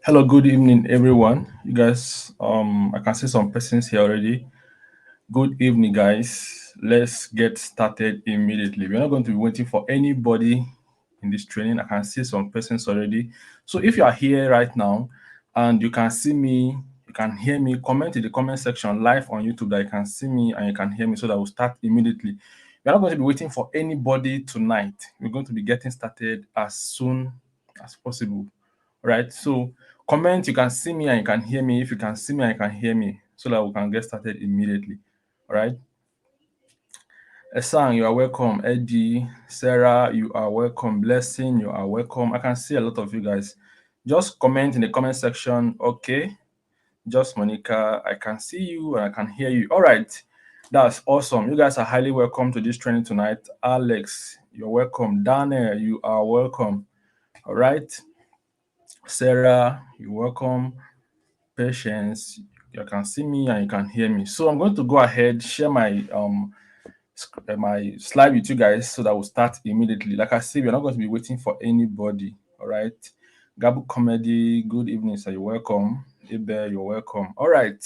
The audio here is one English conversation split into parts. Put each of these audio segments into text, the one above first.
Hello, good evening, everyone. You guys, I can see some persons here already. Good evening, guys. Let's get started immediately. We're not going to be waiting for anybody in this training. I can see some persons already. So if you are here right now and you can see me, you can hear me, comment in the comment section live on YouTube that you can see me and you can hear me so that we'll start immediately. We're not going to be waiting for anybody tonight. We're going to be getting started as soon as possible. Right? So comment, you can see me and you can hear me. If you can see me and you can hear me, so that we can get started immediately. All right. Esang, you are welcome. Eddie, Sarah, you are welcome. Blessing, you are welcome. I can see a lot of you guys. Just comment in the comment section. Okay. Just Monica, I can see you and I can hear you. All right. That's awesome. You guys are highly welcome to this training tonight. Alex, you're welcome. Daniel, you are welcome. All right. Sarah, you're welcome. Patience, you can see me and you can hear me. So I'm going to go ahead, share my slide with you guys so that we'll start immediately. Like I said, we're not going to be waiting for anybody. All right. Gabu Comedy, good evening, sir. You're welcome. Ibe, you're welcome. All right.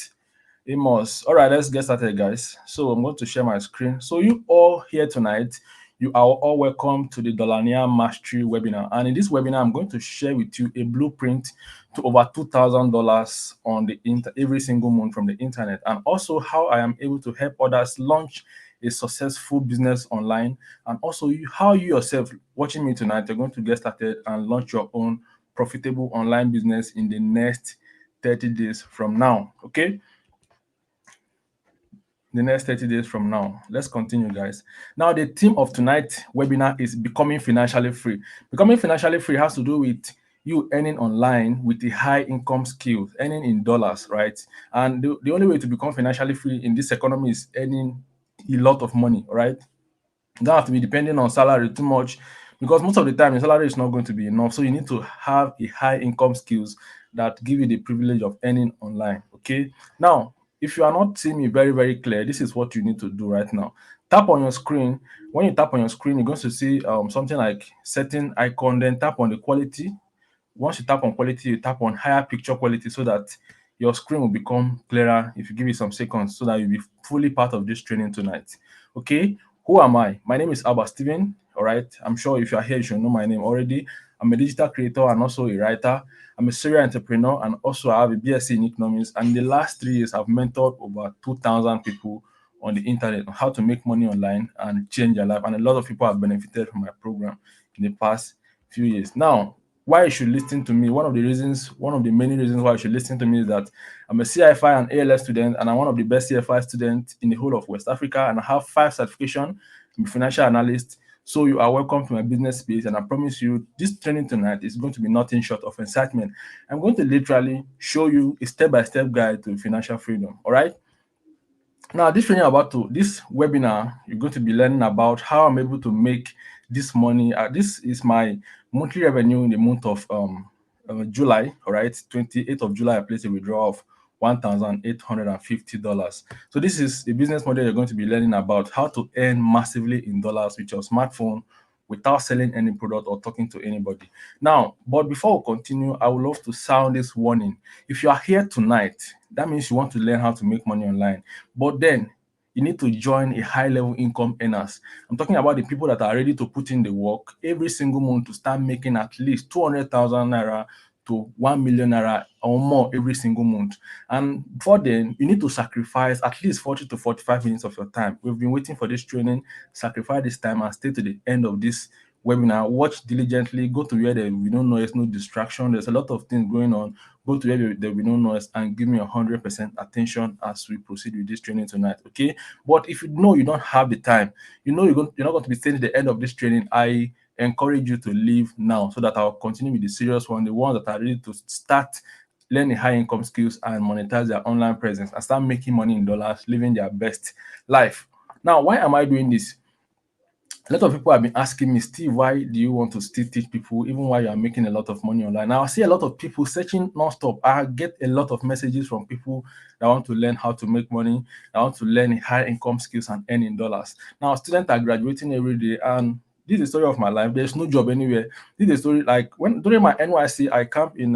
Amos. All right, let's get started, guys. So I'm going to share my screen. So you all here tonight, you are all welcome to the Dollarnaire Mastery webinar. And in this webinar, I'm going to share with you a blueprint to over $2,000 on the every single month from the internet, and also how I am able to help others launch a successful business online, and also how you yourself watching me tonight, you're going to get started and launch your own profitable online business in the next 30 days from now. Okay. The next 30 days from now. Let's continue, guys. Now, the theme of tonight's webinar is becoming financially free. Becoming financially free has to do with you earning online with a high income skill, earning in dollars, right? And the only way to become financially free in this economy is earning a lot of money, right? You don't have to be depending on salary too much, because most of the time your salary is not going to be enough. So you need to have a high income skills that give you the privilege of earning online. Okay. Now, if you are not seeing me very, very clear, this is what you need to do right now. Tap on your screen. When you tap on your screen, you're going to see something like setting icon, then tap on the quality. Once you tap on quality, you tap on higher picture quality so that your screen will become clearer if you give it some seconds, so that you'll be fully part of this training tonight. Okay, who am I? My name is Albert Steven. All right, I'm sure if you're here, you should know my name already. I'm a digital creator and also a writer. I'm a serial entrepreneur, and also I have a BSc in economics. And in the last 3 years, I've mentored over 2,000 people on the internet on how to make money online and change their life. And a lot of people have benefited from my program in the past few years. Now, why you should listen to me, one of the many reasons why you should listen to me is that I'm a CIFI and ALS student, and I'm one of the best CFI students in the whole of West Africa, and I have 5 certifications. I'm a financial analyst. So you are welcome to my business space, and I promise you this training tonight is going to be nothing short of excitement. I'm going to literally show you a step-by-step guide to financial freedom. All right. Now, this webinar, you're going to be learning about how I'm able to make this money. This is my monthly revenue in the month of July. All right, 28th of July, I placed a withdrawal of $1,850. So this is the business model you're going to be learning about, how to earn massively in dollars with your smartphone without selling any product or talking to anybody. Now, but before we continue, I would love to sound this warning. If you are here tonight, that means you want to learn how to make money online. But then you need to join a high level income earners. I'm talking about the people that are ready to put in the work every single month to start making at least 200,000 naira to 1 million naira or more every single month. And before then, you need to sacrifice at least 40 to 45 minutes of your time. We've been waiting for this training. Sacrifice this time and stay to the end of this webinar. Watch diligently. Go to where there will be no noise, no distraction. There's a lot of things going on. Go to where there will be no noise and give me 100% attention as we proceed with this training tonight. Okay. But if you know you don't have the time, you know you're not going to be staying at the end of this training, I encourage you to leave now so that I'll continue with the serious one, the ones that are ready to start learning high income skills and monetize their online presence and start making money in dollars, living their best life. Now, why am I doing this? A lot of people have been asking me, Steve, why do you want to still teach people even while you are making a lot of money online? Now, I see a lot of people searching nonstop. I get a lot of messages from people that want to learn how to make money, that want to learn high income skills and earn in dollars. Now, students are graduating every day, and This is the story of my life. There's no job anywhere. This is the story like when during my NYC, I camped in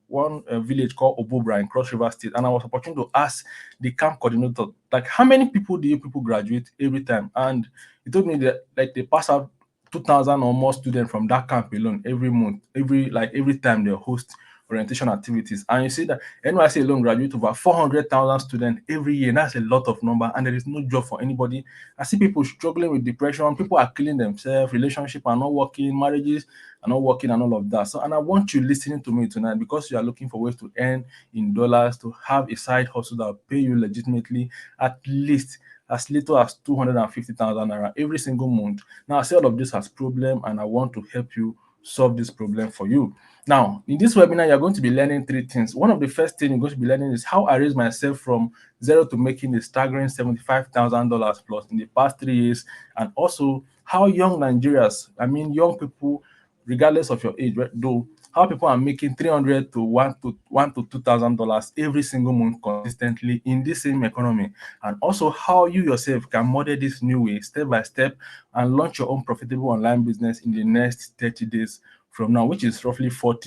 one village called Obobra in Cross River State, and I was opportunity to ask the camp coordinator, like, how many people do you people graduate every time? And he told me that like they pass out 2,000 or more students from that camp alone every month, every time they host orientation activities. And you see that NYC alone graduate over 400,000 students every year. That's a lot of number, and there is no job for anybody. I see people struggling with depression. People are killing themselves. Relationship are not working. Marriages are not working, and all of that. So, and I want you listening to me tonight because you are looking for ways to earn in dollars, to have a side hustle that will pay you legitimately at least as little as 250,000 naira every single month. Now, I see all of this as problem, and I want to help you solve this problem for you. Now, in this webinar, you're going to be learning three things. One of the first things you're going to be learning is how I raised myself from zero to making a staggering $75,000 plus in the past 3 years, and also how young Nigerians, I mean young people, regardless of your age, right, though, how people are making 300 to one to $2,000 every single month consistently in this same economy, and also how you yourself can model this new way step by step and launch your own profitable online business in the next 30 days from now, which is roughly 4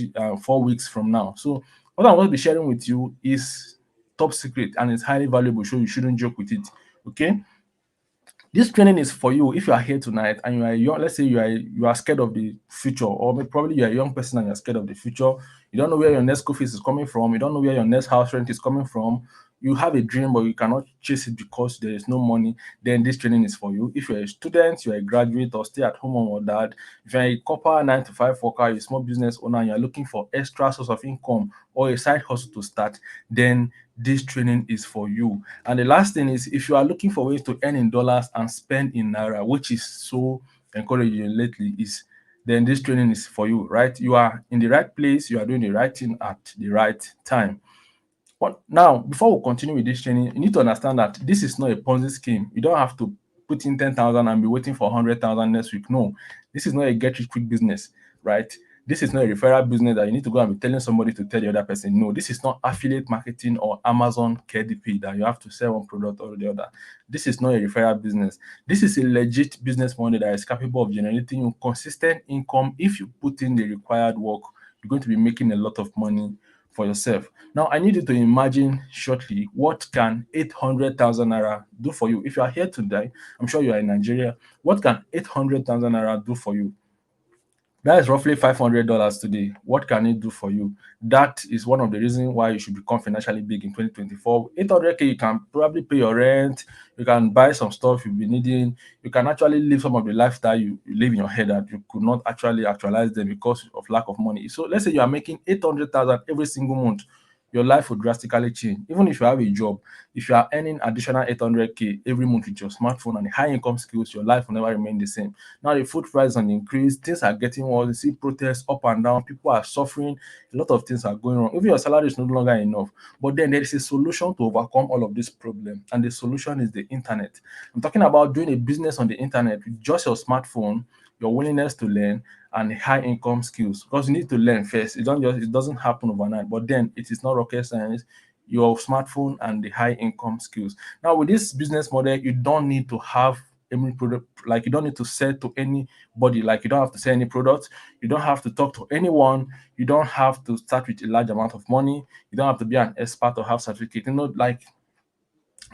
weeks from now. So what I'm going to be sharing with you is top secret and it's highly valuable, so you shouldn't joke with it. Okay, this training is for you if you are here tonight and you are young. Let's say you are scared of the future, or probably you're a young person and you're scared of the future. You don't know where your next school fees is coming from. You don't know where your next house rent is coming from. You have a dream, but you cannot chase it because there is no money. Then this training is for you. If you're a student, you're a graduate, or stay at home mom or dad. If you're a copper 9 to 5 worker, you're a small business owner, and you're looking for extra source of income or a side hustle to start, then this training is for you. And the last thing is, if you are looking for ways to earn in dollars and spend in naira, which is so encouraging lately, is then this training is for you, right? You are in the right place, you are doing the right thing at the right time. But now, before we continue with this training, you need to understand that this is not a Ponzi scheme. You don't have to put in 10,000 and be waiting for 100,000 next week. No, this is not a get rich quick business, right? This is not a referral business that you need to go and be telling somebody to tell the other person. No, this is not affiliate marketing or Amazon KDP that you have to sell one product or the other. This is not a referral business. This is a legit business model that is capable of generating you consistent income. If you put in the required work, you're going to be making a lot of money for yourself. Now, I need you to imagine shortly what can 800,000 naira do for you. If you are here today, I'm sure you are in Nigeria. What can 800,000 naira do for you? That is roughly $500 today. What can it do for you? That is one of the reasons why you should become financially big in 2024. 800K, you can probably pay your rent, you can buy some stuff you'll be needing, you can actually live some of the lifestyle you live in your head that you could not actually actualize them because of lack of money. So let's say you are making 800,000 every single month, your life will drastically change. Even if you have a job, if you are earning additional 800K every month with your smartphone and high income skills, your life will never remain the same. Now the food price is on the increase, things are getting worse. You see protests up and down, people are suffering, a lot of things are going wrong. Even your salary is no longer enough. But then there is a solution to overcome all of this problem, and the solution is the internet. I'm talking about doing a business on the internet with just your smartphone, your willingness to learn, and high income skills. Because you need to learn first. It doesn't happen overnight, but then it is not rocket science. Your smartphone and the high income skills. Now, with this business model, you don't need to have any product, like you don't need to sell to anybody, like you don't have to sell any products, you don't have to talk to anyone, you don't have to start with a large amount of money, you don't have to be an expert or have certificate. Like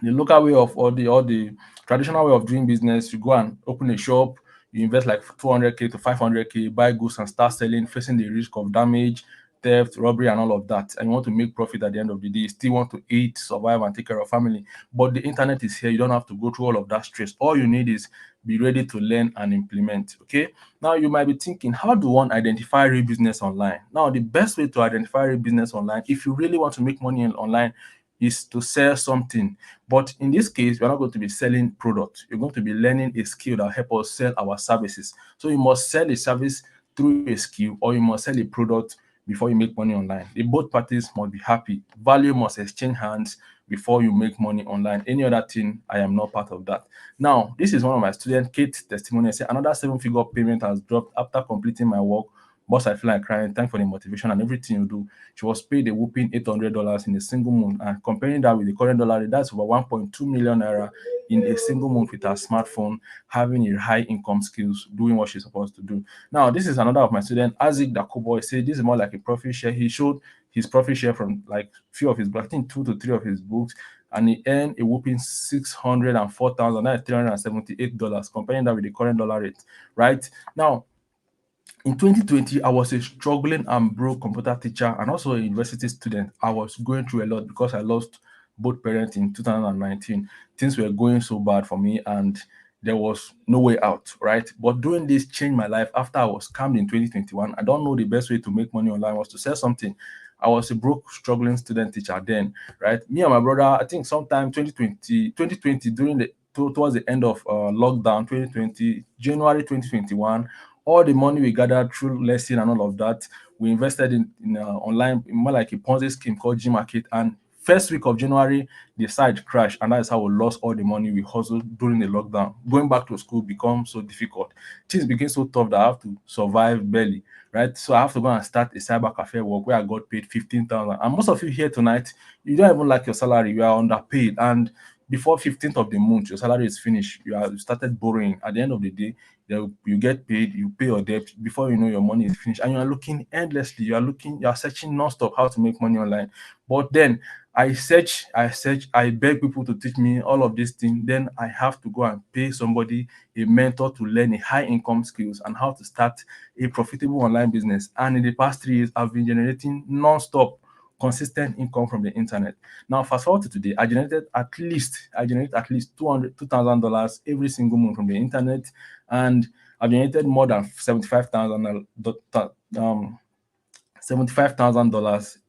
the local way of or the traditional way of doing business, you go and open a shop, you invest like 200K to 500K, buy goods and start selling, facing the risk of damage, theft, robbery, and all of that. And you want to make profit at the end of the day. You still want to eat, survive, and take care of family. But the internet is here. You don't have to go through all of that stress. All you need is be ready to learn and implement. Okay. Now you might be thinking, how do one identify real business online? Now, the best way to identify real business online, if you really want to make money online, is to sell something. But in this case, we're not going to be selling products. You're going to be learning a skill that help us sell our services. So you must sell a service through a skill, or you must sell a product before you make money online. The both parties must be happy. Value must exchange hands before you make money online. Any other thing, I am not part of that. Now, this is one of my students, Kate testimony. Say another 7-figure payment has dropped after completing my work Boss, I feel like crying. Thank for the motivation and everything you do. She was paid a whooping $800 in a single month. And comparing that with the current dollar rate, that's over 1.2 million naira in a single month with her smartphone, having a high income skills, doing what she's supposed to do. Now, this is another of my students, Azik Dakoboy, said this is more like a profit share. He showed his profit share from like few of his books, I think 2 to 3 of his books, and he earned a whooping 604,000, that's $378, comparing that with the current dollar rate, right? Now, in 2020, I was a struggling and broke computer teacher and also a university student. I was going through a lot because I lost both parents in 2019. Things were going so bad for me and there was no way out, right? But doing this changed my life after I was scammed in 2021. I don't know the best way to make money online was to sell something. I was a broke, struggling student teacher then, right? Me and my brother, I think sometime 2020 during towards the end of lockdown 2020, January 2021, all the money we gathered through lesson and all of that, we invested in online, more like a Ponzi scheme called G Market. And first week of January, the site crashed, and that is how we lost all the money we hustled during the lockdown. Going back to school become so difficult. Things became so tough that I have to survive barely, right? So I have to go and start a cyber cafe work where I got paid 15,000. And most of you here tonight, you don't even like your salary, you are underpaid, and before 15th of the month, your salary is finished. You started borrowing. At the end of the day, you get paid, you pay your debt. Before you know, your money is finished, and you are looking endlessly. You are searching non-stop how to make money online. But then I beg people to teach me all of these things. Then I have to go and pay somebody, a mentor, to learn a high income skills and how to start a profitable online business. And in the past 3 years, I've been generating non-stop consistent income from the internet. Now, fast forward to today, I generate at least $2,000 every single month from the internet, and I've generated more than 75,000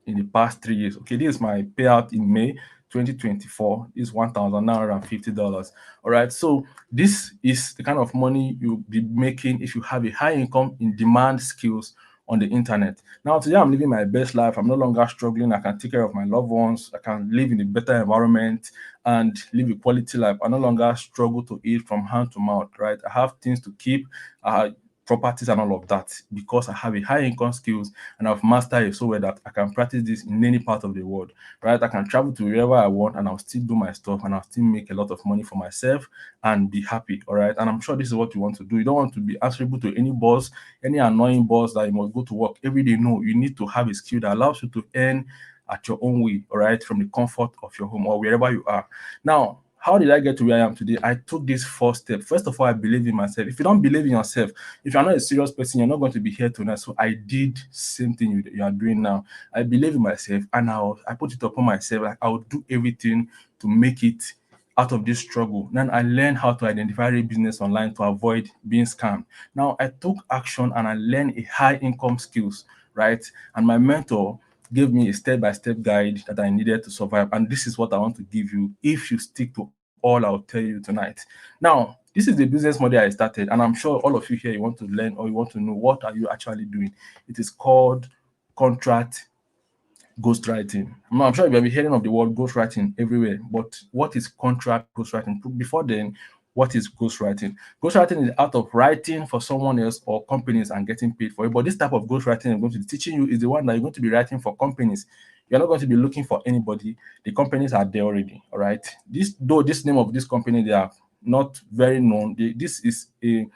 in the past 3 years. Okay, this is my payout in May 2024. This is $1,950. All right, so this is the kind of money you'll be making if you have a high income in demand skills on the internet. Now, today I'm living my best life. I'm no longer struggling. I can take care of my loved ones. I can live in a better environment and live a quality life. I no longer struggle to eat from hand to mouth, right? I have things to keep. Properties and all of that because I have a high income skills and I've mastered it so well that I can practice this in any part of the world, right? I can travel to wherever I want and I'll still do my stuff and I'll still make a lot of money for myself and be happy, all right? And I'm sure this is what you want to do. You don't want to be answerable to any boss, any annoying boss that you must go to work every day. No, you need to have a skill that allows you to earn at your own way, all right, from the comfort of your home or wherever you are. Now, how did I get to where I am today? I took this first step. First of all, I believe in myself. If you don't believe in yourself, if you're not a serious person, you're not going to be here tonight. So I did same thing you are doing now. I believe in myself and I put it upon myself. Like I will do everything to make it out of this struggle. Then I learned how to identify real business online to avoid being scammed. Now I took action and I learned a high income skills, right? And my mentor gave me a step-by-step guide that I needed to survive. And this is what I want to give you if you stick to all I'll tell you tonight. Now, this is the business model I started, and I'm sure all of you here, you want to learn or you want to know what are you actually doing. It is called contract ghostwriting. I'm sure you've been hearing of the word ghostwriting everywhere, but what is contract ghostwriting? Before then, what is ghostwriting? Ghostwriting is the art of writing for someone else or companies and getting paid for it. But this type of ghostwriting I'm going to be teaching you is the one that you're going to be writing for companies. You're not going to be looking for anybody. The companies are there already. All right. This name of this company, they are not very known. This is a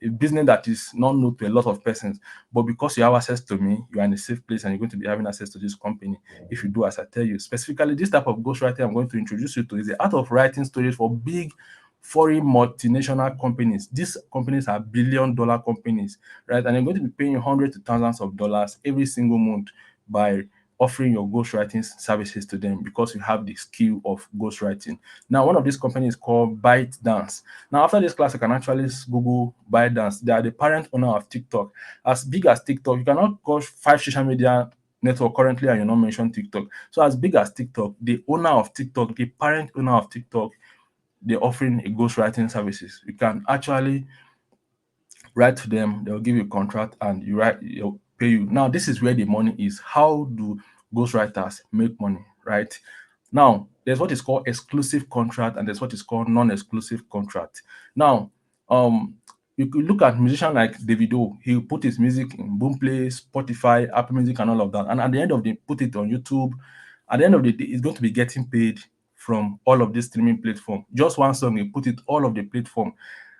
business that is not known to a lot of persons, but because you have access to me, you are in a safe place and you're going to be having access to this company if you do as I tell you. Specifically, this type of ghostwriting I'm going to introduce you to is the art of writing stories for big foreign multinational companies. These companies are billion-dollar companies, right? And they're going to be paying hundreds to thousands of dollars every single month by offering your ghostwriting services to them because you have the skill of ghostwriting. Now, one of these companies is called ByteDance. Now, after this class, you can actually Google ByteDance. They are the parent owner of TikTok. As big as TikTok, you cannot go 5 social media network currently and you not mention TikTok. So as big as TikTok, the owner of TikTok, the parent owner of TikTok, they're offering a ghostwriting services. You can actually write to them, they'll give you a contract and they'll pay you. Now, this is where the money is. How do ghostwriters make money, right? Now, there's what is called exclusive contract and there's what is called non-exclusive contract. Now, You could look at musician like Davido. He put his music in Boomplay, Spotify, Apple Music, and all of that. And at the end of the put it on YouTube. At the end of the day, he's going to be getting paid from all of this streaming platform. Just one song, he put it all of the platform.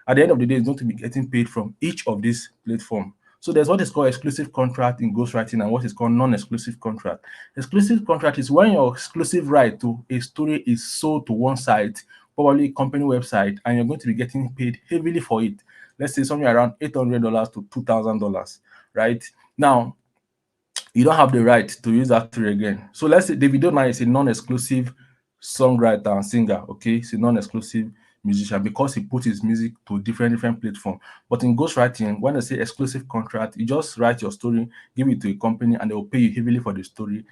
At the end of the day, he's going to be getting paid from each of these platform. So there's what is called exclusive contract in ghostwriting and what is called non-exclusive contract. Exclusive contract is when your exclusive right to a story is sold to one site, probably a company website, and you're going to be getting paid heavily for it. Let's say somewhere around $800 to $2,000, right? Now, you don't have the right to use that story again. So let's say Davido now is a non-exclusive songwriter and singer. Okay, he's a non-exclusive musician because he put his music to different platforms. But in ghostwriting, when they say exclusive contract, you just write your story, give it to a company, and they will pay you heavily for the story,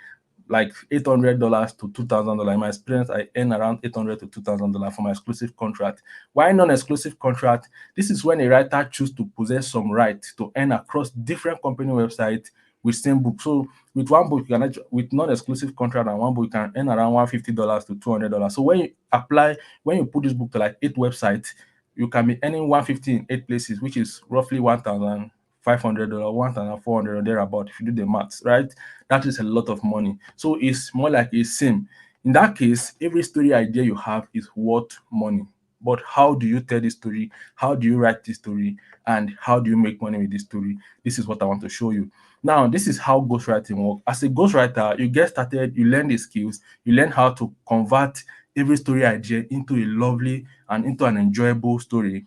like $800 to $2,000. In my experience, I earn around $800 to $2,000 for my exclusive contract. Why non-exclusive contract? This is when a writer chooses to possess some right to earn across different company websites with same book. So with one book, you can with non-exclusive contract and one book, you can earn around $150 to $200. So when you put this book to like 8 websites, you can be earning 150 in 8 places, which is roughly $1,500, 1,400 or thereabout if you do the maths, right? That is a lot of money. So it's more like a same. In that case, every story idea you have is worth money. But how do you tell this story? How do you write this story? And how do you make money with this story? This is what I want to show you. Now, this is how ghostwriting works. As a ghostwriter, you get started, you learn the skills, you learn how to convert every story idea into a lovely and into an enjoyable story.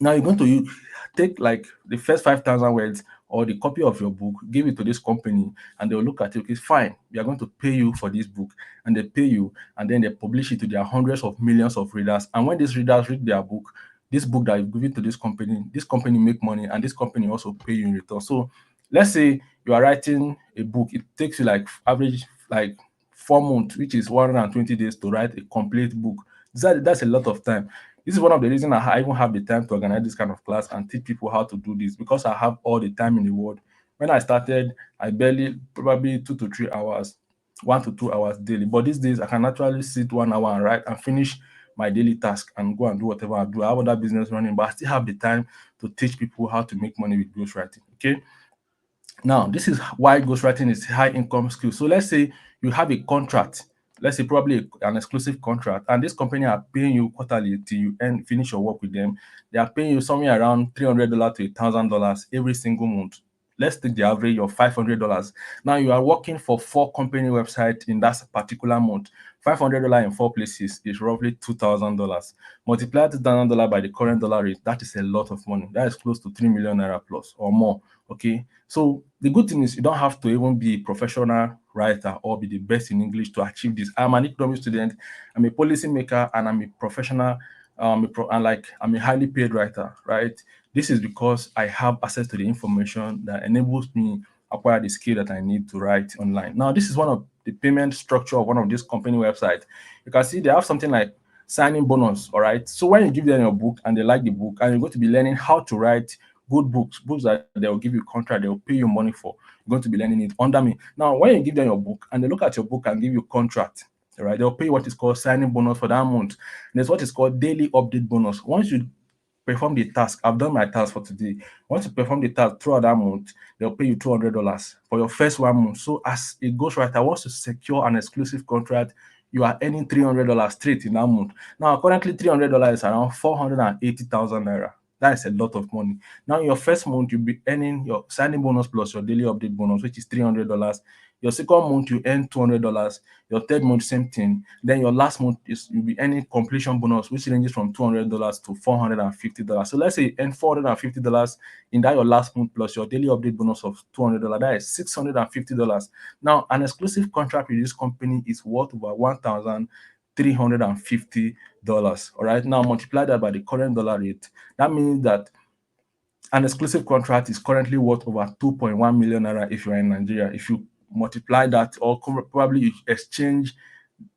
Now you're going to take like the first 5,000 words or the copy of your book, give it to this company, and they'll look at it. Okay, fine, we are going to pay you for this book, and they pay you, and then they publish it to their hundreds of millions of readers. And when these readers read their book, this book that you've given to this company make money, and this company also pay you in return. So let's say you are writing a book, it takes you like average like 4 months, which is 120 days to write a complete book. That's a lot of time. This is one of the reasons I even have the time to organize this kind of class and teach people how to do this, because I have all the time in the world. When I started, I barely probably 2 to 3 hours, 1 to 2 hours daily. But these days, I can actually sit 1 hour and write and finish my daily task and go and do whatever I do. I have other business running, but I still have the time to teach people how to make money with ghostwriting. Okay. Now, this is why ghostwriting is high income skill. So let's say you have a contract, let's say probably an exclusive contract, and this company are paying you quarterly till you end finish your work with them. They are paying you somewhere around $300 to $1,000 every single month. Let's take the average of $500. Now you are working for 4 company websites in that particular month. $500 in 4 places is roughly $2,000. Multiply $2,000 by the current dollar rate. That is a lot of money. That is close to 3 million naira plus or more. Okay, so the good thing is you don't have to even be a professional writer or be the best in English to achieve this. I'm an economics student, I'm a policy maker, and I'm a professional, and like I'm a highly paid writer, right? This is because I have access to the information that enables me acquire the skill that I need to write online. Now, this is one of the payment structure of one of these company websites. You can see they have something like signing bonus, all right? So when you give them your book and they like the book, and you're going to be learning how to write good books that they'll give you contract, they'll pay you money for. You're going to be learning it under me. Now, when you give them your book and they look at your book and give you contract, right, they'll pay you what is called signing bonus for that month. And there's what is called daily update bonus. Once you perform the task, I've done my task for today. Once you perform the task throughout that month, they'll pay you $200 for your first 1 month. So as a ghostwriter, once you secure an exclusive contract, you are earning $300 straight in that month. Now, currently $300 is around 480,000 naira. That is a lot of money. Now, your first month, you'll be earning your signing bonus plus your daily update bonus, which is $300. Your second month, you earn $200. Your third month, same thing. Then your last month is you'll be earning completion bonus, which ranges from $200 to $450. So let's say you earn $450 in that your last month plus your daily update bonus of $200. That is $650. Now, an exclusive contract with this company is worth over $1,350. All right. Now multiply that by the current dollar rate. That means that an exclusive contract is currently worth over 2.1 million naira if you are in Nigeria. If you multiply that, or probably you exchange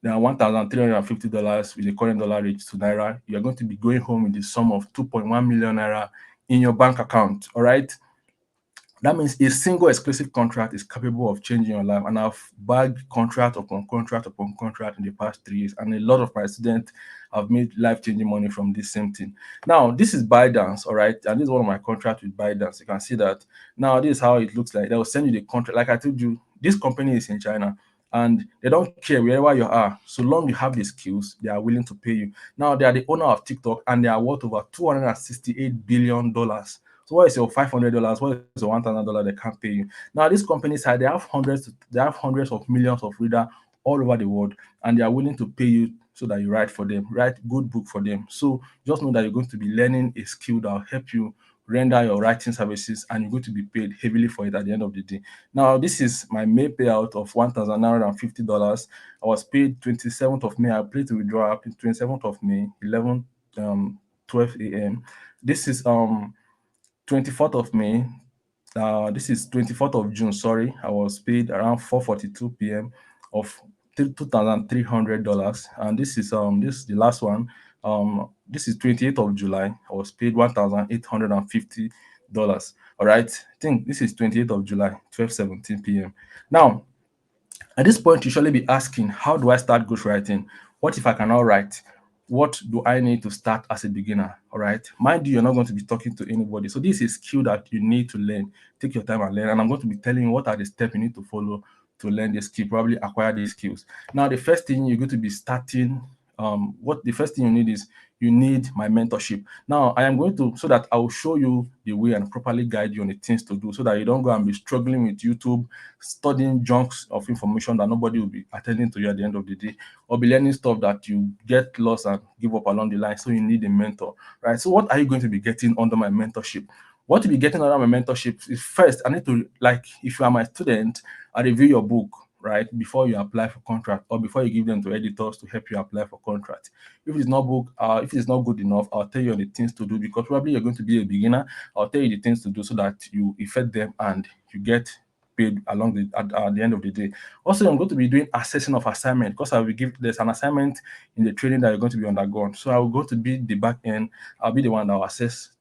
the $1,350 with the current dollar rate to naira, you are going to be going home with the sum of 2.1 million naira in your bank account. All right. That means a single exclusive contract is capable of changing your life. And I've bagged contract upon contract upon contract in the past 3 years. And a lot of my students I've made life-changing money from this same thing. Now, this is Binance, all right, and this is one of my contracts with Binance. You can see that. Now, this is how it looks like. They will send you the contract. Like I told you, this company is in China, and they don't care wherever you are. So long you have the skills, they are willing to pay you. Now, they are the owner of TikTok, and they are worth over $268 billion. So what is your $500? What is your $1,000? They can't pay you. Now, these companies they have hundreds of millions of readers all over the world, and they are willing to pay you so that you write for them, write good book for them. So just know that you're going to be learning a skill that will help you render your writing services, and you're going to be paid heavily for it at the end of the day. Now, this is my May payout of $1,950. I was paid 27th of May. I played to withdraw up 27th of May, 11 12 a.m. This is 24th of May. This is 24th of June. Sorry, I was paid around 4:42 p.m. of $2,300, and this is the last one. This is 28th of July. I was paid $1,850. All right, I think this is 28th of July, 12:17 p.m. Now, at this point, you surely be asking, how do I start ghostwriting? What if I cannot write? What do I need to start as a beginner? All right. Mind you, you're not going to be talking to anybody. So this is a skill that you need to learn. Take your time and learn. And I'm going to be telling you what are the steps you need to follow to learn this skill, probably acquire these skills. Now, the first thing you're going to be starting, what the first thing you need is you need my mentorship. Now, I am going to, so that I will show you the way and properly guide you on the things to do so that you don't go and be struggling with YouTube, studying junks of information that nobody will be attending to you at the end of the day, or be learning stuff that you get lost and give up along the line. So you need a mentor, right? So what are you going to be getting under my mentorship? What you'll be getting under my mentorship is, first, I need to, like, if you are my student, I review your book, right, before you apply for contract, or before you give them to editors to help you apply for contract. If it's not book, if it's not good enough, I'll tell you the things to do, because probably you're going to be a beginner. I'll tell you the things to do so that you effect them and you get paid along at the end of the day. Also, I'm going to be doing assessing of assignment, because I will give there's an assignment in the training that you're going to be undergone. So I will go to be the back end. I'll be the one that will assess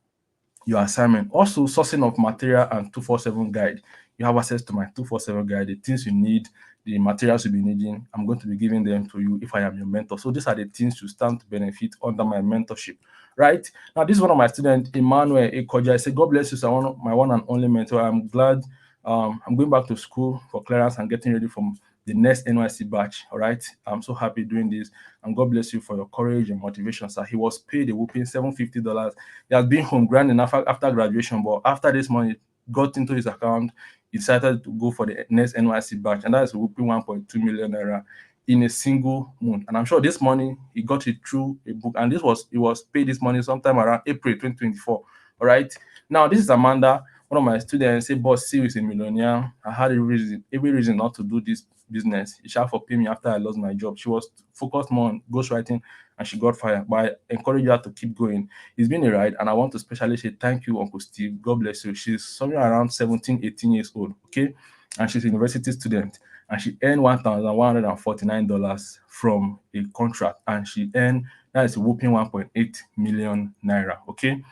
your assignment. Also, sourcing of material and 247 guide. You have access to my 247 guide, the things you need, the materials you'll be needing. I'm going to be giving them to you if I am your mentor. So these are the things you stand to benefit under my mentorship. Right now, this is one of my students, Emmanuel Ekoja. I say, God bless you, sir. My one and only mentor. I'm glad I'm going back to school for clearance and getting ready for the next NYC batch. All right. I'm so happy doing this. And God bless you for your courage and motivation, sir. He was paid a whooping $750. He has been home grinding after graduation, but after this money got into his account, he decided to go for the next NYC batch, and that is a whooping 1.2 million naira in a single month. And I'm sure this money he got it through a book, and he was paid this money sometime around April 2024. All right. Now, this is Amanda, one of my students. Say, boss, see, is a millionaire. I had every reason not to do this business. He shall for pay me after I lost my job. She was focused more on ghostwriting, and she got fired. But I encourage her to keep going. It's been a ride, and I want to especially say thank you, Uncle Steve. God bless you. She's somewhere around 17, 18 years old. Okay. And she's a university student, and she earned $1,149 from a contract, and she earned, that is a whooping 1.8 million naira. Okay.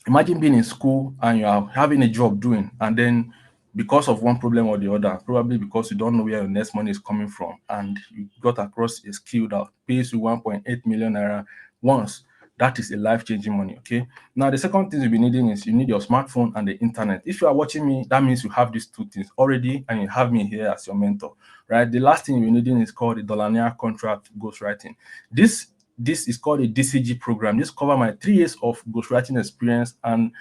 Imagine being in school and you are having a job doing, and then because of one problem or the other, probably because you don't know where your next money is coming from, and you got across a skill that pays you 1.8 million naira once, that is a life-changing money. Okay. Now, the second thing you'll be needing is you need your smartphone and the internet. If you are watching me, that means you have these two things already, and you have me here as your mentor, right? The last thing you're needing is called the Dollarnaire contract ghostwriting. This is called a DCG program. This covers my 3 years of ghostwriting experience and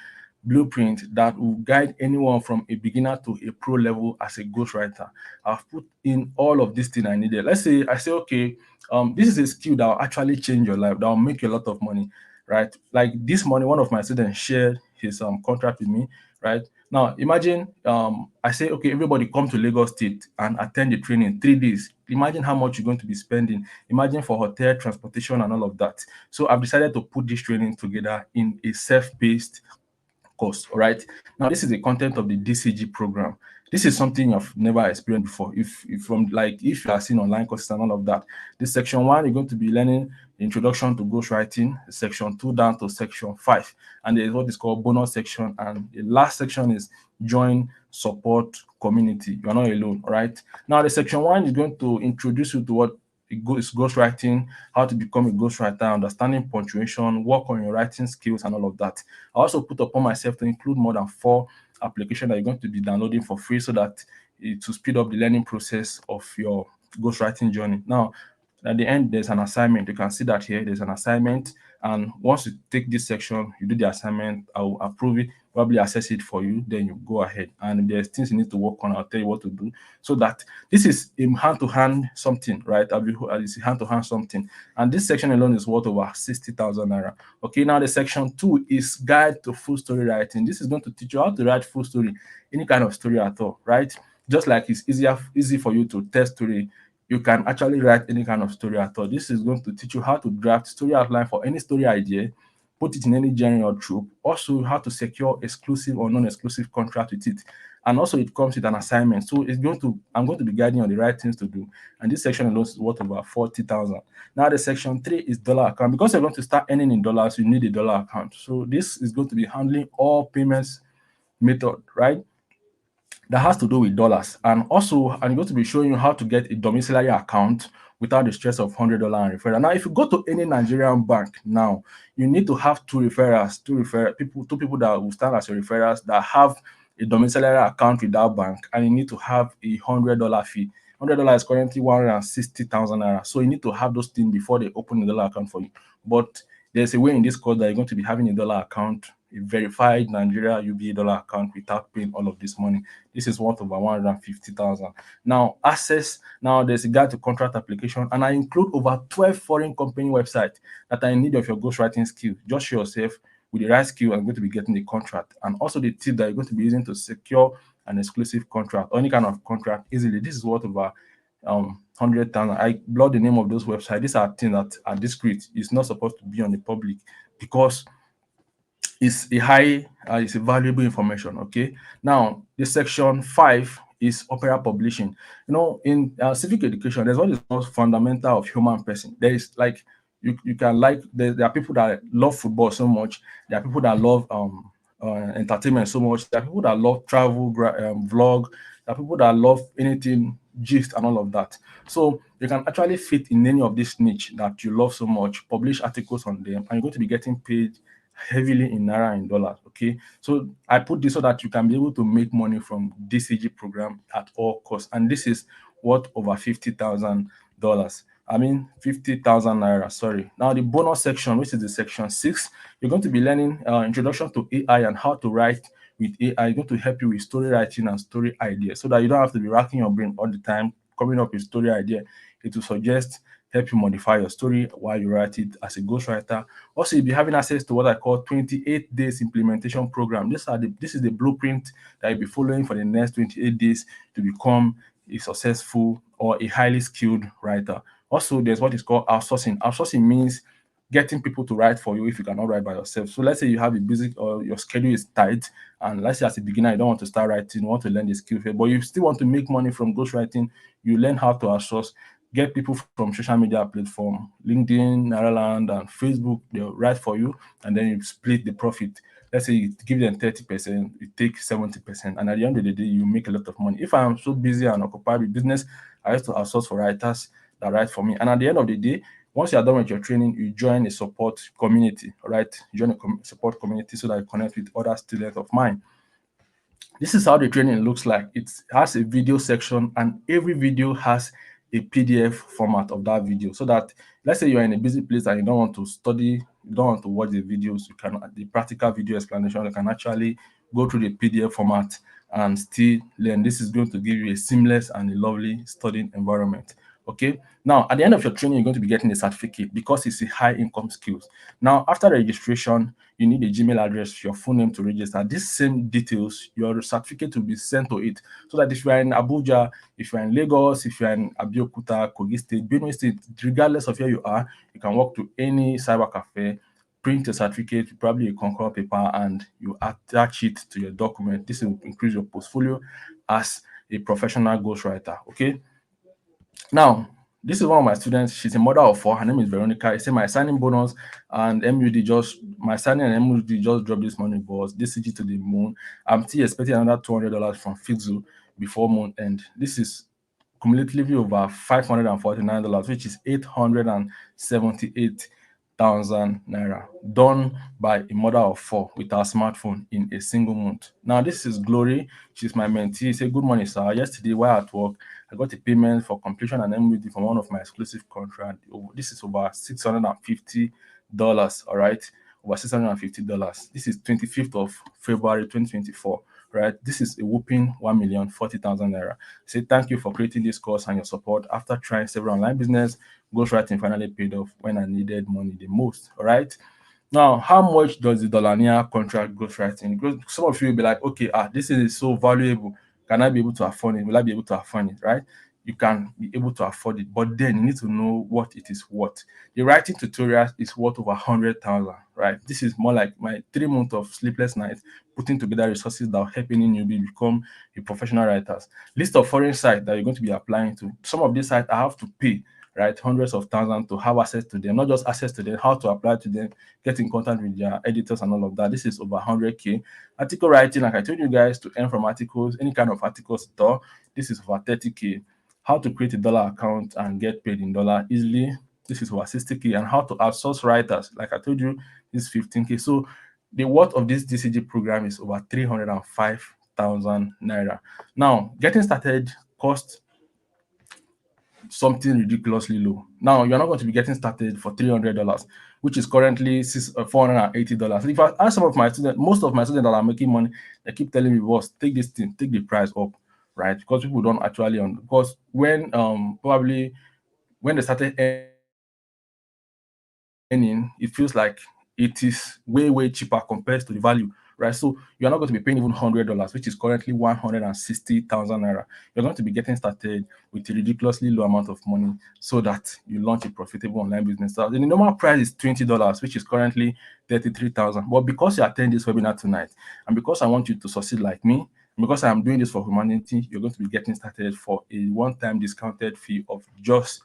blueprint that will guide anyone from a beginner to a pro level as a ghostwriter. I've put in all of these things I needed. Let's say I say, okay, this is a skill that will actually change your life, that will make you a lot of money, right? Like this morning, one of my students shared his contract with me, right? Now, imagine I say, okay, everybody come to Lagos State and attend the training 3 days. Imagine how much you're going to be spending. Imagine for hotel, transportation, and all of that. So I've decided to put this training together in a self-paced course. All right. Now, this is the content of the DCG program. This is something you've never experienced before. If you are seeing online courses and all of that, this section 1, you're going to be learning the introduction to ghostwriting, section 2 down to section 5, and there is what is called bonus section, and the last section is join support community. You are not alone. All right. Now, the section 1 is going to introduce you to what it's ghostwriting, how to become a ghostwriter, understanding punctuation, work on your writing skills, and all of that. I also put upon myself to include more than 4 applications that you're going to be downloading for free so that it will speed up the learning process of your ghostwriting journey. Now, at the end, there's an assignment. You can see that here. There's an assignment, and once you take this section, you do the assignment. I will approve it, probably assess it for you. Then you go ahead, and if there's things you need to work on, I'll tell you what to do. So that this is in hand-to-hand something, right? It's hand-to-hand something, and this section alone is worth over 60,000 naira. Okay, now the section 2 is guide to full story writing. This is going to teach you how to write full story, any kind of story at all, right? Just like it's easy for you to tell story, you can actually write any kind of story at all. This is going to teach you how to draft story outline for any story idea, put it in any genre or trope. Also, how to secure exclusive or non-exclusive contract with it. And also, it comes with an assignment. So I'm going to be guiding on the right things to do. And this section alone is worth about 40,000. Now, the section 3 is dollar account. Because you're going to start earning in dollars, you need a dollar account. So this is going to be handling all payments method, right? That has to do with dollars. And also, I'm going to be showing you how to get a domiciliary account without the stress of $100 and referral. Now, if you go to any Nigerian bank now, you need to have two people that will stand as your referrals that have a domiciliary account with that bank, and you need to have a $100 fee. $100 is currently 160,000 naira. So you need to have those things before they open a dollar account for you. But there's a way in this course that you're going to be having a dollar account, a verified Nigeria UBA dollar account without paying all of this money. This is worth over 150,000. Now, access. Now, there's a guide to contract application, and I include over 12 foreign company websites that are in need of your ghostwriting skill. Just show yourself with the right skill, I'm going to be getting the contract, and also the tip that you're going to be using to secure an exclusive contract or any kind of contract easily. This is worth over 100,000. I blot the name of those websites. These are things that are discreet. It's not supposed to be on the public because it's a valuable information. Okay, now the section 5 is opera publishing. In civic education, there's what is called fundamental of human person. There is like you can like there are people that love football so much. There are people that love entertainment so much. There are people that love travel, vlog. There are people that love anything gist and all of that. So you can actually fit in any of this niche that you love so much, publish articles on them, and you're going to be getting paid heavily in naira and dollars. Okay, so I put this so that you can be able to make money from DCG program at all costs, and this is worth over $50,000. I mean 50,000 naira. Sorry. Now the bonus section, which is the section 6, you're going to be learning introduction to AI and how to write with AI. It's going to help you with story writing and story ideas, so that you don't have to be racking your brain all the time coming up with story idea. It will suggest help you modify your story while you write it as a ghostwriter. Also, you'll be having access to what I call 28 days implementation program. This is the blueprint that you'll be following for the next 28 days to become a successful or a highly skilled writer. Also, there's what is called outsourcing. Outsourcing means getting people to write for you if you cannot write by yourself. So let's say you have a busy or your schedule is tight, and let's say as a beginner you don't want to start writing, you want to learn the skill first, but you still want to make money from ghostwriting. You learn how to outsource, get people from social media platform, LinkedIn, Naraland, and Facebook. They'll write for you, and then you split the profit. Let's say you give them 30%, you take 70%, and at the end of the day, you make a lot of money. If I'm so busy and occupied with business, I used to outsource for writers that write for me. And at the end of the day, once you are done with your training, you join a support community, right? You join a support community so that you connect with other students of mine. This is how the training looks like. It has a video section, and every video has a PDF format of that video, so that let's say you're in a busy place and you don't want to study, you don't want to watch the videos, you can the practical video explanation, you can actually go through the PDF format and still learn. This is going to give you a seamless and a lovely studying environment. Okay, now at the end of your training, you're going to be getting a certificate because it's a high income skills. Now, after registration, you need a Gmail address, your full name to register. These same details, your certificate will be sent to it, so that if you are in Abuja, if you are in Lagos, if you are in Abeokuta, Kogi State, Benue State, regardless of where you are, you can walk to any cyber cafe, print a certificate, probably a Concur paper, and you attach it to your document. This will increase your portfolio as a professional ghostwriter. Okay. Now, this is one of my students. She's a mother of 4. Her name is Veronica. I say my signing bonus and MUD my signing and MUD just dropped this morning, was DCG to the moon. I'm still expecting another $200 from Fixu before month end. This is cumulatively over $549, which is 878,000 naira, done by a mother of four with her smartphone in a single month. Now, this is Glory. She's my mentee. Say, good morning, sir. Yesterday, while at work, I got a payment for completion and MWD from one of my exclusive contract. This is over $650. All right, over $650. This is 25th of February 2024. Right, this is a whooping 1,040,000 naira. Say thank you for creating this course and your support. After trying several online business, ghostwriting finally paid off when I needed money the most. All right. Now, how much does the Dollarnaire contract ghostwriting? Because some of you will be like, okay, this is so valuable. Can I be able to afford it? Will I be able to afford it? Right? You can be able to afford it, but then you need to know what it is worth. The writing tutorial is worth over 100,000. Right? This is more like my 3 months of sleepless nights putting together resources that will help any newbie become a professional writer. List of foreign sites that you're going to be applying to. Some of these sites I have to pay, right, hundreds of thousands to have access to them, not just access to them, how to apply to them, get in contact with their editors and all of that. This is over 100K. Article writing, like I told you guys, to earn from articles, any kind of articles at all, this is over 30K. How to create a dollar account and get paid in dollar easily, this is over 60K. And how to outsource writers, like I told you, this is 15K. So the worth of this DCG program is over 305,000 naira. Now, getting started costs something ridiculously low. Now, you're not going to be getting started for $300, which is currently $480. If I ask some of my students, most of my students that are making money, they keep telling me, boss, take this thing, take the price up, right? Because people don't actually because when probably when they started earning, it feels like it is way, way cheaper compared to the value, right? So you're not going to be paying even $100, which is currently 160,000 naira. You're going to be getting started with a ridiculously low amount of money so that you launch a profitable online business. So the normal price is $20, which is currently 33,000. But because you attend this webinar tonight, and because I want you to succeed like me, because I'm doing this for humanity, you're going to be getting started for a one-time discounted fee of just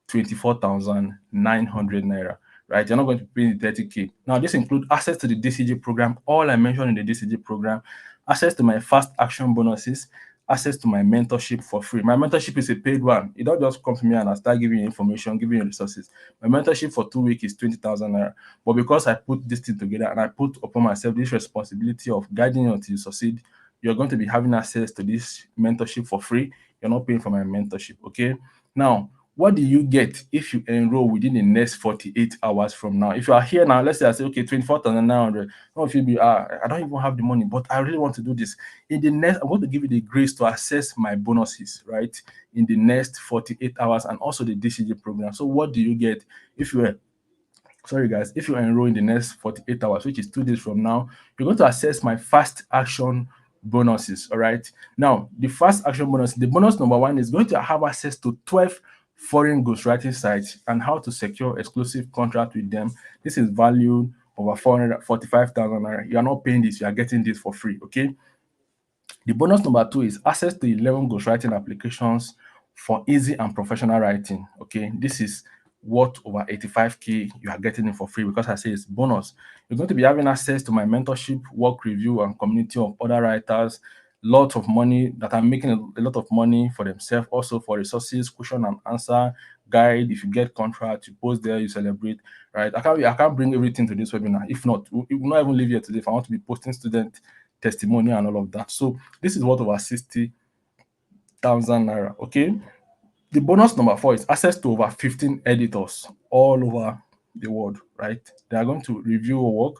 24,900 naira, right? You're not going to pay the 30K. Now, this includes access to the DCG program, all I mentioned in the DCG program, access to my fast action bonuses, access to my mentorship for free. My mentorship is a paid one. You don't just come to me and I start giving you information, giving you resources. My mentorship for 2 weeks is 20,000 naira. But because I put this thing together and I put upon myself this responsibility of guiding you until you succeed, you're going to be having access to this mentorship for free. You're not paying for my mentorship, okay? Now, what do you get if you enroll within the next 48 hours from now? If you are here now, let's say I say, okay, 24,900. Some of you be, I don't even have the money, but I really want to do this. In the next, I'm going to give you the grace to access my bonuses, right? In the next 48 hours and also the DCG program. So what do you get if you sorry guys, if you enroll in the next 48 hours, which is 2 days from now, you're going to access my fast action bonuses. All right. Now, the fast action bonus, the bonus number one is going to have access to 12 foreign ghostwriting sites and how to secure exclusive contract with them. This is valued over 445,000 naira. You are not paying this, you are getting this for free. Okay. The bonus number two is access to 11 ghostwriting applications for easy and professional writing. Okay, this is worth over 85K. You are getting it for free because I say it's bonus. You're going to be having access to my mentorship, work review, and community of other writers. Lots of money that are making a lot of money for themselves, also for resources, question and answer, guide. If you get contract, you post there, you celebrate, right? I can't bring everything to this webinar. If not, we will not even leave here today if I want to be posting student testimony and all of that. So this is worth over 60,000 naira. Okay. The bonus number four is access to over 15 editors all over the world, right? They are going to review your work,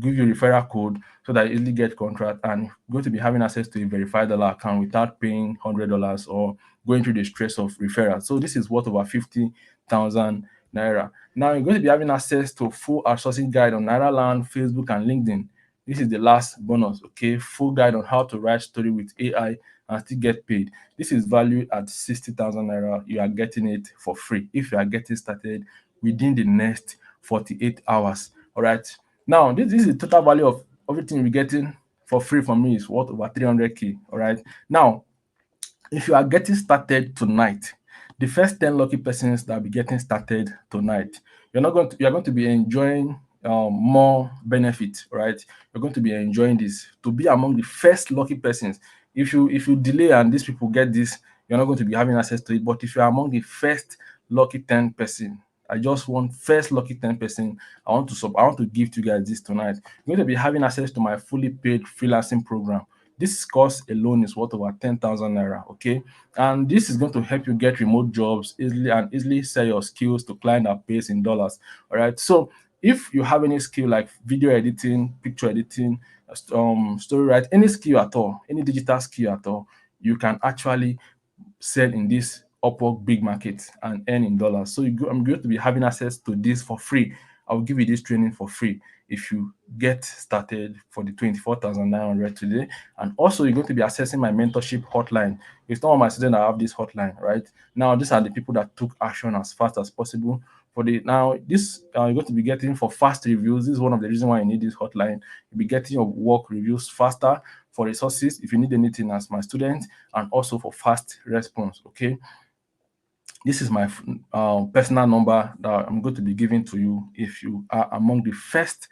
give you referral code so that you easily get contract and you're going to be having access to a verified dollar account without paying $100 or going through the stress of referral. So this is worth over 50,000 naira. Now you're going to be having access to full outsourcing guide on Naira Land, Facebook, and LinkedIn. This is the last bonus, okay? Full guide on how to write story with AI and still get paid. This is valued at 60,000 naira. You are getting it for free if you are getting started within the next 48 hours. All right. Now, this is the total value of everything you're getting for free from me is worth over 300K. All right. Now, if you are getting started tonight, the first 10 lucky persons that will be getting started tonight, you're going to be enjoying more benefits, right? You're going to be enjoying this to be among the first lucky persons. If you delay and these people get this, you're not going to be having access to it. But if you're among the first lucky 10%, I just want first lucky 10%. I want to give to you guys this tonight. You're going to be having access to my fully paid freelancing program. This course alone is worth over 10,000 naira. Okay, and this is going to help you get remote jobs easily and easily sell your skills to client that pays in dollars. All right. So if you have any skill like video editing, picture editing, story write, any skill at all, any digital skill at all, you can actually sell in this Upwork big market and earn in dollars. So I'm going to be having access to this for free. I'll give you this training for free if you get started for the 24,900 today. And also, you're going to be accessing my mentorship hotline. It's not all my students that have this hotline, right? Now, these are the people that took action as fast as possible. For the now, this you're going to be getting for fast reviews. This is one of the reasons why you need this hotline. You'll be getting your work reviews faster for resources if you need anything as my student, and also for fast response. Okay, this is my personal number that I'm going to be giving to you if you are among the first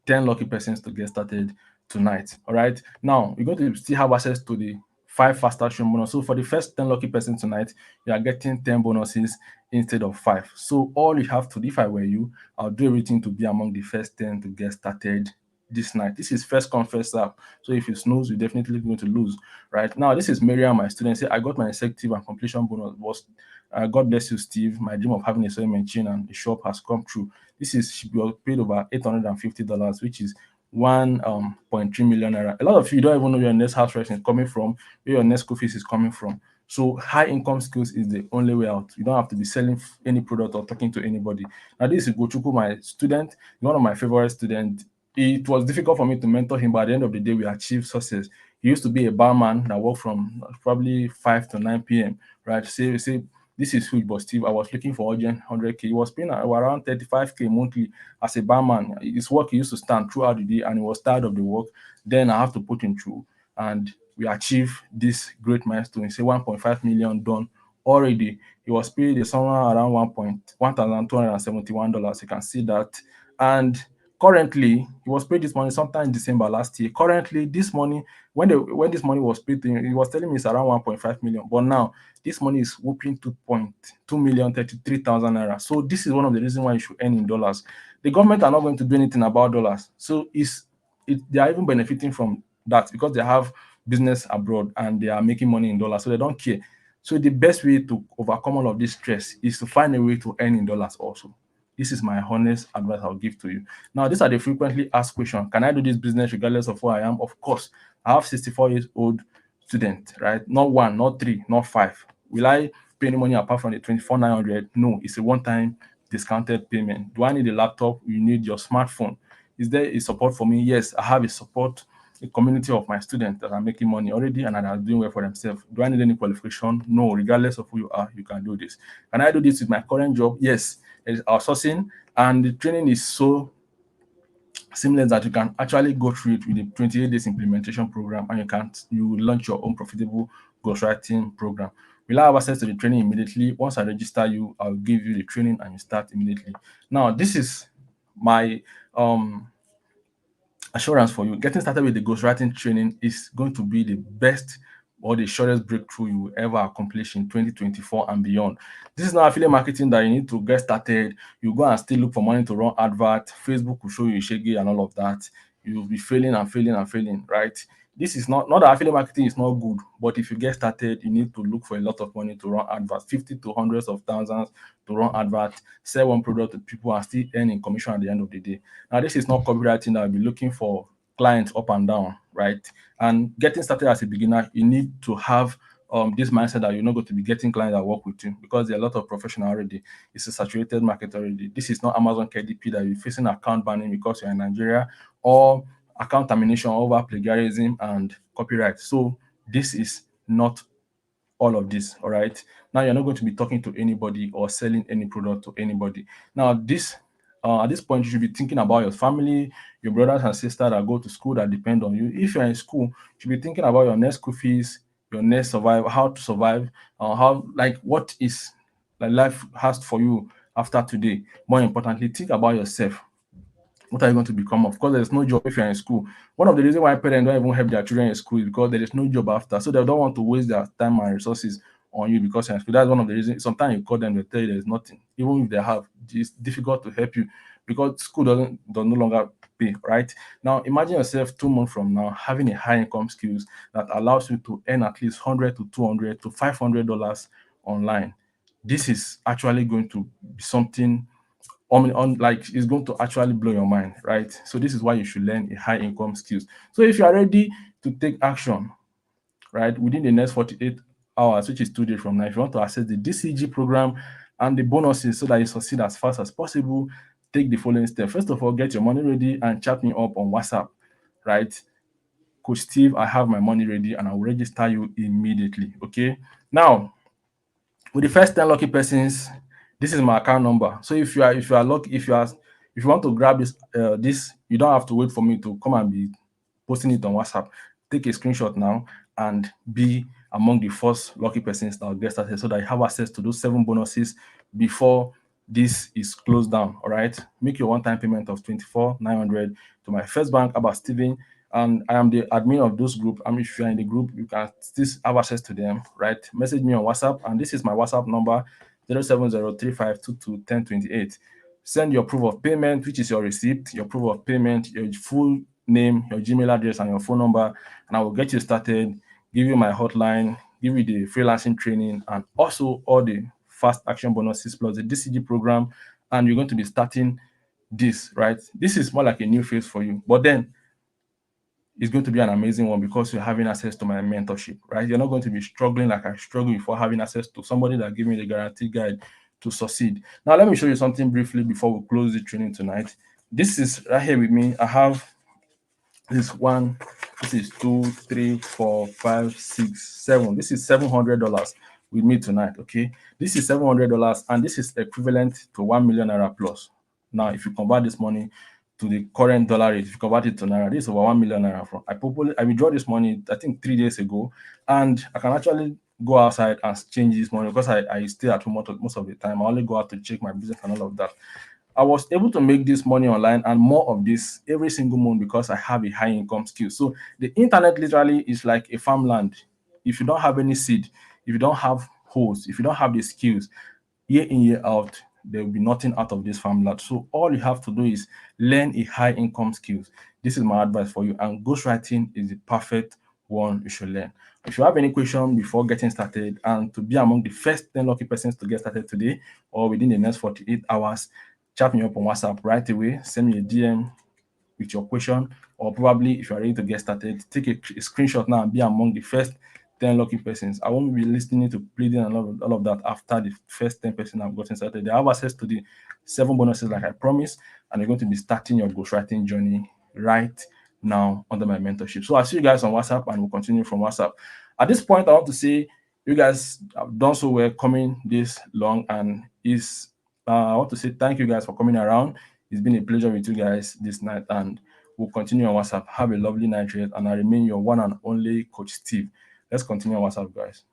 10 lucky persons to get started tonight. All right. Now you're going to still have access to the five faster stream bonus. So for the first 10 lucky persons tonight, you are getting 10 bonuses instead of five. So all you have to do, if I were you, I'll do everything to be among the first 10 to get started this night. This is first come, first serve. So if you snooze, you're definitely going to lose. Right now, this is Miriam, my student. Say, I got my executive and completion bonus. Was God bless you, Steve. My dream of having a sewing machine and a shop has come true. This is she was paid over $850, which is 1.3 million naira. A lot of you don't even know where your next house rent is coming from, where your next school fees is coming from. So high income skills is the only way out. You don't have to be selling any product or talking to anybody. Now this is Gochuku, my student, one of my favorite students. It was difficult for me to mentor him, but at the end of the day, we achieved success. He used to be a barman that worked from probably 5 to 9 p.m. Right? Say this is huge, but Steve, I was looking for urgent 100K. He was paying around 35K monthly as a barman. His work he used to stand throughout the day, and he was tired of the work. Then I have to put him through, and we achieved this great milestone. Say 1.5 million done already. He was paid somewhere around $1,271. You can see that, and currently he was paid this money sometime in December last year. Currently, this money when this money was paid to him, he was telling me it's around 1.5 million, but now this money is whooping 2,233,000 naira. So this is one of the reasons why you should earn in dollars. The government are not going to do anything about dollars, so they are even benefiting from that because they have business abroad and they are making money in dollars, so they don't care. So the best way to overcome all of this stress is to find a way to earn in dollars also. This is my honest advice I'll give to you. Now, these are the frequently asked questions. Can I do this business regardless of who I am? Of course. I have 64 years old student, right? Not one, not three, not five. Will I pay any money apart from the 24,900? No, it's a one-time discounted payment. Do I need a laptop? You need your smartphone. Is there a support for me? Yes, I have a community of my students that are making money already and that are doing well for themselves. Do I need any qualification? No, regardless of who you are, you can do this. Can I do this with my current job? Yes, there is outsourcing, and the training is so seamless that you can actually go through it with a 28 days implementation program, and you launch your own profitable ghostwriting program. We'll have access to the training immediately. Once I register you, I'll give you the training and you start immediately. Now, this is my assurance for you. Getting started with the ghostwriting training is going to be the best or the shortest breakthrough you will ever accomplish in 2024 and beyond. This is not affiliate marketing that you need to get started. You go and still look for money to run advert. Facebook will show you shaggy and all of that. You'll be failing and failing and failing, right? This is not that affiliate marketing is not good, but if you get started, you need to look for a lot of money to run adverts, 50 to hundreds of thousands to run adverts, sell one product to people and still earn in commission at the end of the day. Now, this is not copywriting that I'll be looking for clients up and down, right? And getting started as a beginner, you need to have this mindset that you're not going to be getting clients that work with you because there are a lot of professionals already. It's a saturated market already. This is not Amazon KDP that you're facing account banning because you're in Nigeria, or account termination over plagiarism and copyright. So this is not all of this. All right. Now you're not going to be talking to anybody or selling any product to anybody. Now, this at this point, you should be thinking about your family, your brothers and sisters that go to school that depend on you. If you're in school, you should be thinking about your next school fees, your next survive, how to survive, how like what is like life has for you after today. More importantly, think about yourself. What are you going to become of? Because there's no job if you're in school. One of the reasons why parents don't even help their children in school is because there is no job after. So they don't want to waste their time and resources on you because that's one of the reasons. Sometimes you call them, they tell you there's nothing. Even if they have, it's difficult to help you because school does no longer pay, right? Now imagine yourself 2 months from now having a high income skills that allows you to earn at least 100 to 200 to $500 online. This is actually going to be something like it's going to actually blow your mind, right? So this is why you should learn a high income skills. So if you are ready to take action, right, within the next 48 hours, which is 2 days from now, if you want to access the DCG program and the bonuses so that you succeed as fast as possible, take the following steps. First of all, get your money ready and chat me up on WhatsApp, right? Coach Steve, I have my money ready and I will register you immediately. Okay. Now, with the first 10 lucky persons, this is my account number. So if you are lucky, if you want to grab this, you don't have to wait for me to come and be posting it on WhatsApp. Take a screenshot now and be among the first lucky persons that will get started so that you have access to those 7 bonuses before this is closed down. All right. Make your one-time payment of 24,900 to my first bank about Steven. And I am the admin of those group. I mean, if you're in the group, you can still have access to them, right? Message me on WhatsApp, and this is my WhatsApp number 07035221028. Send your proof of payment, which is your receipt, your proof of payment, your full name, your Gmail address, and your phone number, and I will get you started, give you my hotline, give you the freelancing training, and also all the fast action bonuses plus the DCG program. And you're going to be starting this, right? This is more like a new phase for you. But then it's going to be an amazing one because you're having access to my mentorship, right? You're not going to be struggling like I struggled before, having access to somebody that gave me the guaranteed guide to succeed. Now, let me show you something briefly before we close the training tonight. This is right here with me. I have this one, this is two, three, four, five, six, seven. This is $700 with me tonight. Okay, this is $700, and this is equivalent to 1 million naira plus. Now, if you convert this money to the current dollar rate, if you convert it to naira, this is over 1 million naira. I withdraw this money, I think 3 days ago, and I can actually go outside and change this money because I stay at home most of the time. I only go out to check my business and all of that. I was able to make this money online and more of this every single month because I have a high income skill. So the internet literally is like a farmland. If you don't have any seed, if you don't have holes, if you don't have the skills, year in, year out, there will be nothing out of this farmland. So all you have to do is learn a high income skills. This is my advice for you. And ghostwriting is the perfect one you should learn. If you have any question before getting started and to be among the first 10 lucky persons to get started today or within the next 48 hours, chat me up on WhatsApp right away. Send me a DM with your question, or probably if you are ready to get started, take a screenshot now and be among the first 10 lucky persons. I won't be listening to pleading and all of that after the first 10 persons have gotten started. They have access to the 7 bonuses like I promised, and you're going to be starting your ghostwriting journey right now under my mentorship. So I'll see you guys on WhatsApp and we'll continue from WhatsApp. At this point, I want to say you guys have done so well coming this long, and I want to say thank you guys for coming around. It's been a pleasure with you guys this night, and we'll continue on WhatsApp. Have a lovely night, and I remain your one and only Coach Steve. Let's continue on WhatsApp, guys.